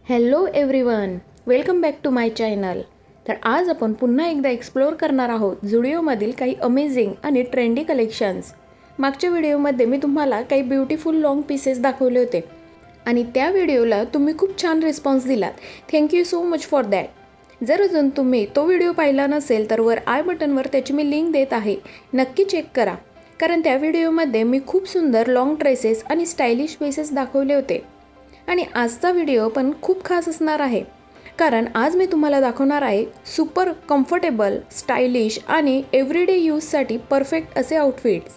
Hello everyone, welcome back to my channel. तर आज आपण पुन्हा एकदा एक्सप्लोअर करणार आहोत झुडिओमधील काही अमेझिंग आणि ट्रेंडी कलेक्शन्स. मागच्या व्हिडिओमध्ये मी तुम्हाला काही ब्युटिफुल लॉंग पीसेस दाखवले होते आणि त्या व्हिडिओला तुम्ही खूप छान रिस्पॉन्स दिलात. Thank you so much for that. जर अजून तुम्ही तो व्हिडिओ पाहिला नसेल तर वर आय बटनवर त्याची मी लिंक देत आहे, नक्की चेक करा. कारण त्या व्हिडिओमध्ये मी खूप सुंदर लॉंग ड्रेसेस आणि स्टायलिश पीसेस दाखवले होते. आणि आजचा व्हिडिओ पण खूप खास असणार आहे, कारण आज मी तुम्हाला दाखवणार आहे सुपर कम्फर्टेबल, स्टायलिश आणि एव्हरीडे यूजसाठी परफेक्ट असे आउटफिट्स,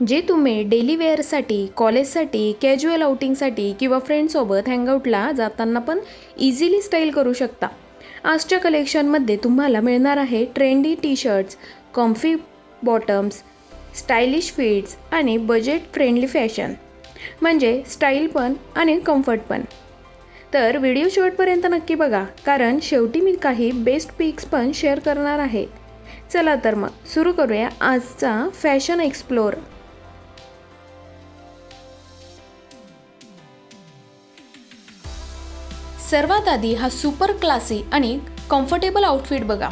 जे तुम्ही डेली वेअरसाठी, कॉलेजसाठी, कॅज्युअल आउटिंगसाठी किंवा फ्रेंड्ससोबत हँगआउटला जाताना पण इझिली स्टाईल करू शकता. आजच्या कलेक्शनमध्ये तुम्हाला मिळणार आहे trendy T shirts, comfy bottoms, stylish fits आणि बजेट फ्रेंडली फॅशन, म्हणजे स्टाईल पण आणि कम्फर्ट पण. तर व्हिडिओ शेवटपर्यंत नक्की बघा, कारण शेवटी मी काही बेस्ट पिक्स पण शेअर करणार आहे. चला तर मग सुरू करूया आजचा फॅशन एक्सप्लोर. सर्वात आधी हा सुपर क्लासी आणि कम्फर्टेबल आउटफिट बघा.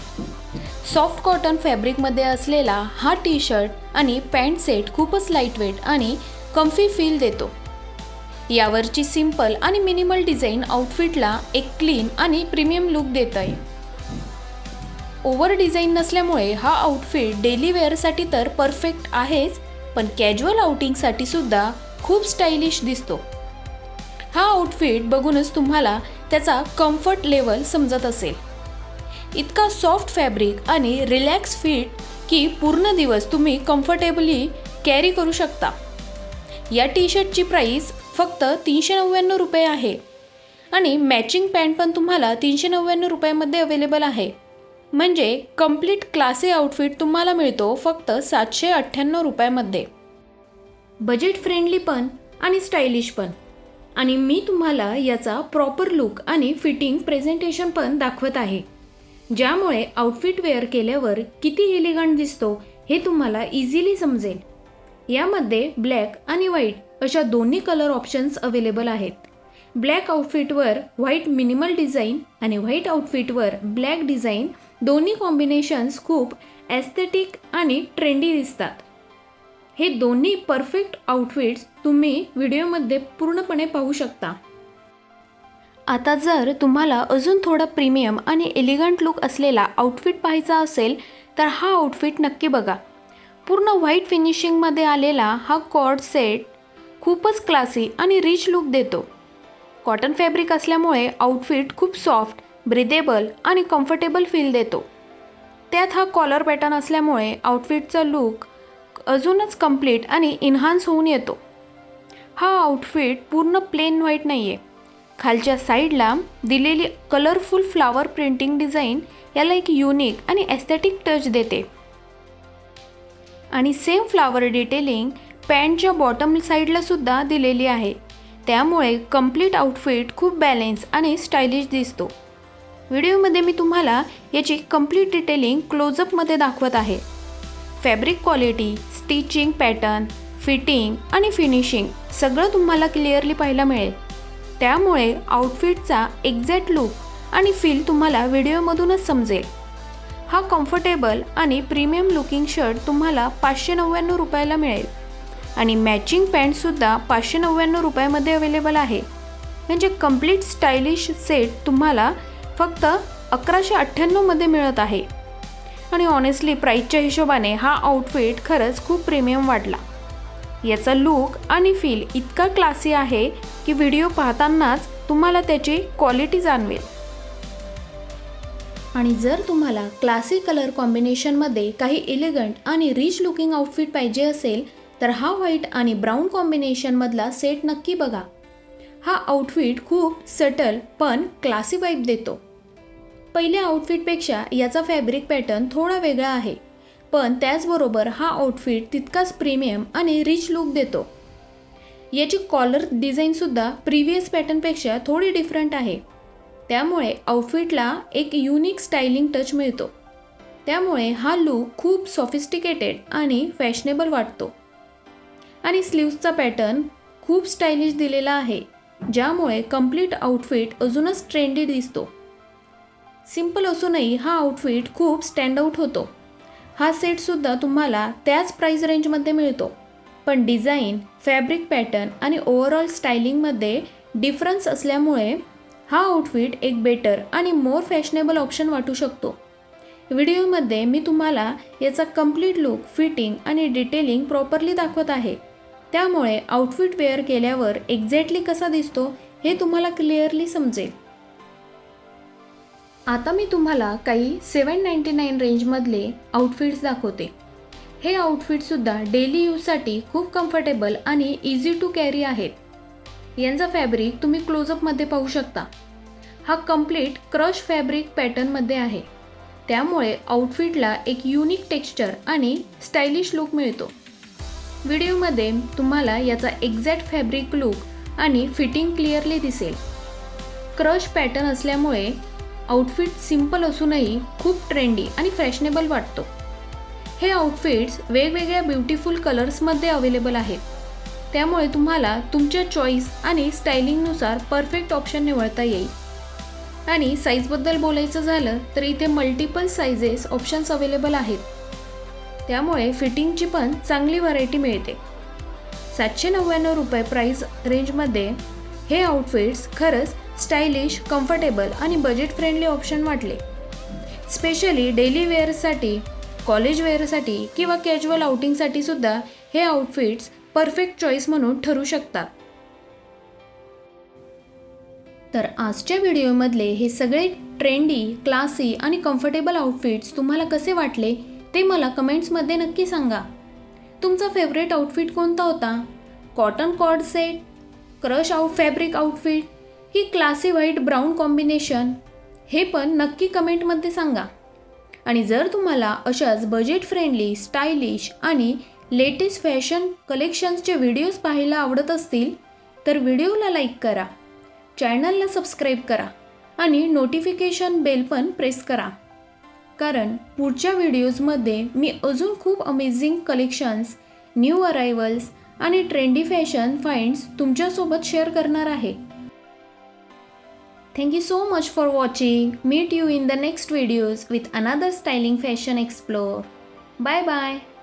सॉफ्ट कॉटन फॅब्रिकमध्ये असलेला हा टी शर्ट आणि पॅन्ट सेट खूपच लाईटवेट आणि कम्फी फील देतो. यावरची सिंपल आणि मिनिमल डिझाईन आउटफिटला एक क्लीन आणि प्रीमियम लुक देत आहे. ओव्हर डिझाईन नसल्यामुळे हा आउटफिट डेली वेअरसाठी तर परफेक्ट आहेच, पण कॅज्युअल आउटिंगसाठी सुद्धा खूप स्टायलिश दिसतो. हा आउटफिट बघूनच तुम्हाला त्याचा कम्फर्ट लेवल समजत असेल. इतका सॉफ्ट फॅब्रिक आणि रिलॅक्स फिट की पूर्ण दिवस तुम्ही कम्फर्टेबली कॅरी करू शकता. या टी शर्टची प्राईस फक्त 399 रुपये आहे आणि मॅचिंग पॅन्ट पण तुम्हाला 399 रुपयामध्ये अवेलेबल आहे. म्हणजे कम्प्लीट क्लासी आउटफिट तुम्हाला मिळतो फक्त 798 रुपयामध्ये. बजेट फ्रेंडली पण आणि स्टायलिश पण. आणि मी तुम्हाला याचा प्रॉपर लुक आणि फिटिंग प्रेझेंटेशन पण दाखवत आहे, ज्यामुळे आउटफिट वेअर केल्यावर किती एलिगंट दिसतो हे तुम्हाला इझिली समजेल. यामध्ये ब्लॅक आणि व्हाईट अशा दोन्ही कलर ऑप्शन्स अवेलेबल आहेत. ब्लॅक आउटफिटवर व्हाईट मिनिमल डिझाईन आणि व्हाईट आउटफिटवर ब्लॅक डिझाईन, दोन्ही कॉम्बिनेशन्स खूप एस्थेटिक आणि ट्रेंडी दिसतात. हे दोन्ही परफेक्ट आउटफिट्स तुम्ही व्हिडिओमध्ये पूर्णपणे पाहू शकता. आता जर तुम्हाला अजून थोडा प्रीमियम आणि एलिगंट लुक असलेला आउटफिट पाहायचा असेल तर हा आउटफिट नक्की बघा. पूर्ण व्हाईट फिनिशिंगमध्ये आलेला हा कॉर्ड सेट खूपच क्लासी आणि रिच लुक देतो. कॉटन फॅब्रिक असल्यामुळे आउटफिट खूप सॉफ्ट, ब्रिदेबल आणि कम्फर्टेबल फील देतो. त्यात हा कॉलर पॅटर्न असल्यामुळे आउटफिटचा लुक अजूनच कम्प्लीट आणि इन्हान्स होऊन येतो. हा आउटफिट पूर्ण प्लेन व्हाईट नाही आहे. खालच्या साईडला दिलेली कलरफुल फ्लावर प्रिंटिंग डिझाईन याला एक युनिक आणि एस्थेटिक टच देते. आणि सेम फ्लावर डिटेलिंग पॅन्टच्या बॉटम साईडला सुद्धा दिलेली आहे. त्यामुळे कम्प्लीट आउटफिट खूप बॅलेन्स आणि स्टायलिश दिसतो. व्हिडिओमध्ये मी तुम्हाला याची कम्प्लीट डिटेलिंग क्लोजअपमध्ये दाखवत आहे. Fabric quality, stitching pattern, fitting आणि फिनिशिंग सगळं तुम्हाला क्लिअरली पाहायला मिळेल. त्यामुळे आउटफिटचा एक्झॅक्ट लुक आणि फील तुम्हाला व्हिडिओमधूनच समजेल. हा कम्फर्टेबल आणि प्रीमियम लुकिंग शर्ट तुम्हाला 599 रुपयाला मिळेल आणि मॅचिंग पॅन्टसुद्धा 599 रुपयामध्ये अवेलेबल आहे. म्हणजे कम्प्लीट स्टायलिश सेट तुम्हाला फक्त 1198मध्ये मिळत आहे. आणि ऑनेस्टली प्राईसच्या हिशोबाने हा आउटफिट खरंच खूप प्रीमियम वाटला. याचा लुक आणि फील इतका क्लासी आहे की व्हिडिओ पाहतानाच तुम्हाला त्याची क्वालिटी जाणवेल. आणि जर तुम्हाला क्लासी कलर कॉम्बिनेशनमध्ये काही एलिगंट आणि रिच लुकिंग आउटफिट पाहिजे असेल तर हा व्हाईट आणि ब्राऊन कॉम्बिनेशनमधला सेट नक्की बघा. हा आउटफिट खूप सटल पण क्लासी वाईब देतो. पहिल्या आउटफिटपेक्षा याचा फॅब्रिक पॅटर्न थोडा वेगळा आहे, पण त्याचबरोबर हा आउटफिट तितकाच प्रीमियम आणि रिच लुक देतो. याची कॉलर डिझाईनसुद्धा प्रिव्हियस पॅटर्नपेक्षा थोडी डिफरंट आहे. त्यामुळे आउटफिटला एक युनिक स्टायलिंग टच मिळतो. त्यामुळे हा लुक खूप सॉफिस्टिकेटेड आणि फॅशनेबल वाटतो. आणि स्लीव्सचा पॅटर्न खूप स्टायलिश दिलेला आहे. ज्यामुळे कंप्लीट आउटफिट अजूनच ट्रेंडी दिसतो. सिंपल असूनही हा आउटफिट खूप स्टँड आउट होतो. हा सेटसुद्धा तुम्हाला त्याच प्राईस रेंजमध्ये मिळतो, पण डिझाईन, फॅब्रिक पॅटर्न आणि ओव्हरऑल स्टायलिंगमध्ये डिफरन्स असल्यामुळे हा आउटफिट एक बेटर आणि मोर फॅशनेबल ऑप्शन वाटू शकतो. व्हिडिओमध्ये मी तुम्हाला याचा कंप्लीट लुक, फिटिंग आणि डिटेलिंग प्रॉपरली दाखवत आहे. त्यामुळे आउटफिट वेअर केल्यावर एक्झॅक्टली कसा दिसतो हे तुम्हाला क्लिअरली समजेल. आता मी तुम्हाला काही 799 रेंजमधले आउटफिट्स दाखवते. हे आउटफिटसुद्धा डेली यूजसाठी खूप कम्फर्टेबल आणि इझी टू कॅरी आहेत. यांचा फॅब्रिक तुम्ही क्लोजअपमध्ये पाहू शकता. हा कंप्लीट क्रश फॅब्रिक पॅटर्नमध्ये आहे, त्यामुळे आउटफिटला एक युनिक टेक्स्चर आणि स्टायलिश लुक मिळतो. व्हिडिओमध्ये तुम्हाला याचा एक्झॅक्ट फॅब्रिक लुक आणि फिटिंग क्लिअरली दिसेल. क्रश पॅटर्न असल्यामुळे आउटफिट सिंपल असूनही खूप ट्रेंडी आणि फॅशनेबल वाटतो. हे आउटफिट्स वेगवेगळ्या ब्युटिफुल कलर्समध्ये अवेलेबल आहेत, त्यामुळे तुम्हाला तुमच्या चॉईस आणि स्टायलिंगनुसार परफेक्ट ऑप्शन निवडता येईल. आणि साईजबद्दल बोलायचं झालं तर इथे मल्टिपल सायझेस ऑप्शन्स अवेलेबल आहेत, त्यामुळे फिटिंगची पण चांगली व्हरायटी मिळते. 799 रुपये प्राईस रेंजमध्ये हे आउटफिट्स खरंच स्टायलिश, कम्फर्टेबल आणि बजेट फ्रेंडली ऑप्शन वाटले. स्पेशली डेली वेअरसाठी, कॉलेज वेअरसाठी किंवा कॅज्युअल आउटिंगसाठी सुद्धा हे आउटफिट्स परफेक्ट चॉईस म्हणून ठरू शकतात. तर आजच्या व्हिडिओमधले हे सगळे ट्रेंडी, क्लासी आणि कम्फर्टेबल आउटफिट्स तुम्हाला कसे वाटले ते मला कमेंट्समध्ये नक्की सांगा. तुमचा फेवरेट आउटफिट कोणता होता? Cotton cord set, crush fabric outfit की क्लासी व्हाईट ब्राऊन कॉम्बिनेशन? हे पण नक्की कमेंटमध्ये सांगा. आणि जर तुम्हाला अशाच बजेट फ्रेंडली, स्टायलिश आणि लेटेस्ट फॅशन कलेक्शन्सचे व्हिडिओज पाहायला आवडत असतील तर व्हिडिओला लाईक करा, चॅनलला सबस्क्राईब करा आणि नोटिफिकेशन बेल पण प्रेस करा, कारण पुढच्या व्हिडिओजमध्ये मी अजून खूप अमेझिंग कलेक्शन्स, न्यू अरायवल्स आणि ट्रेंडी फॅशन फाइंड्स तुमच्यासोबत शेअर करणार आहे. Thank you so much for watching. Meet you in the next videos with another styling fashion explore. Bye bye.